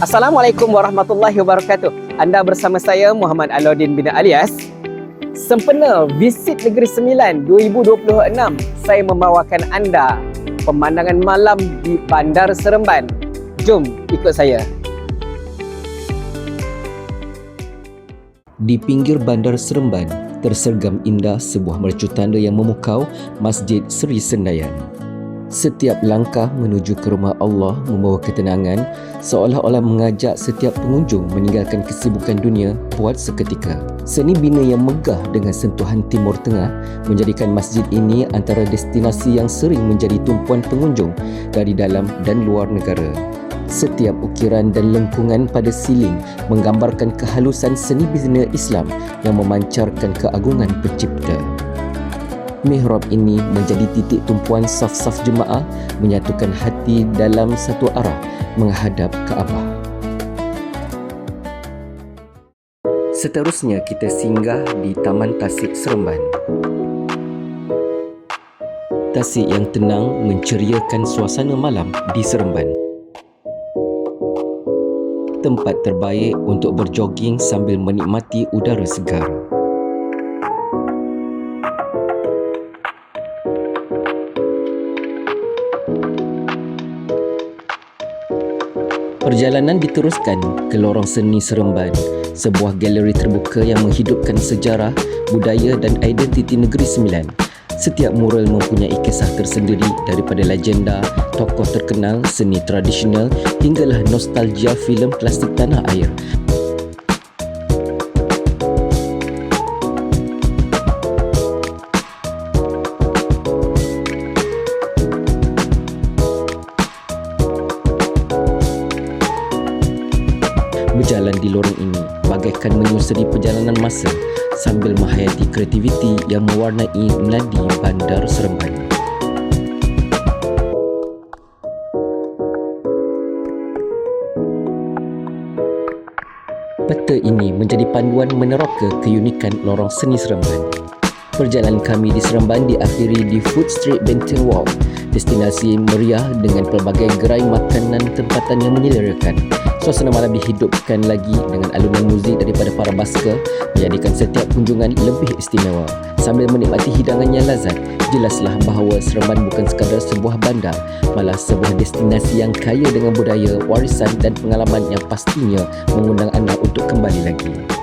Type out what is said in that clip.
Assalamualaikum warahmatullahi wabarakatuh. Anda bersama saya Muhammad Alauddin bin Alias. Sempena Visit Negeri Sembilan 2026, saya membawakan anda pemandangan malam di Bandar Seremban. Jom ikut saya. Di pinggir Bandar Seremban, tersergam indah sebuah mercu tanda yang memukau Masjid Seri Sendayan. Setiap langkah menuju ke rumah Allah membawa ketenangan, seolah-olah mengajak setiap pengunjung meninggalkan kesibukan dunia buat seketika. Seni bina yang megah dengan sentuhan Timur Tengah menjadikan masjid ini antara destinasi yang sering menjadi tumpuan pengunjung dari dalam dan luar negara. Setiap ukiran dan lengkungan pada siling menggambarkan kehalusan seni bina Islam yang memancarkan keagungan pencipta. Mihrab ini menjadi titik tumpuan saf-saf jemaah menyatukan hati dalam satu arah menghadap Kaabah. Seterusnya kita singgah di Taman Tasik Seremban. Tasik yang tenang menceriakan suasana malam di Seremban. Tempat terbaik untuk berjoging sambil menikmati udara segar. Perjalanan diteruskan ke Lorong Seni Seremban, sebuah galeri terbuka yang menghidupkan sejarah, budaya dan identiti Negeri Sembilan. Setiap mural mempunyai kisah tersendiri daripada legenda, tokoh terkenal, seni tradisional hinggalah nostalgia filem klasik tanah air. Berjalan di lorong ini bagaikan menyusuri perjalanan masa sambil menghayati kreativiti yang mewarnai nadi Bandar Seremban. Peta ini menjadi panduan meneroka keunikan Lorong Seni Seremban. Perjalanan kami di Seremban diakhiri di Food Street Benteng Walk, destinasi meriah dengan pelbagai gerai makanan tempatan yang menyelerakan. Suasana malam dihidupkan lagi dengan alunan muzik daripada para basker, menjadikan setiap kunjungan lebih istimewa. Sambil menikmati hidangan yang lazat, jelaslah bahawa Seremban bukan sekadar sebuah bandar, malah sebuah destinasi yang kaya dengan budaya, warisan dan pengalaman yang pastinya mengundang anda untuk kembali lagi.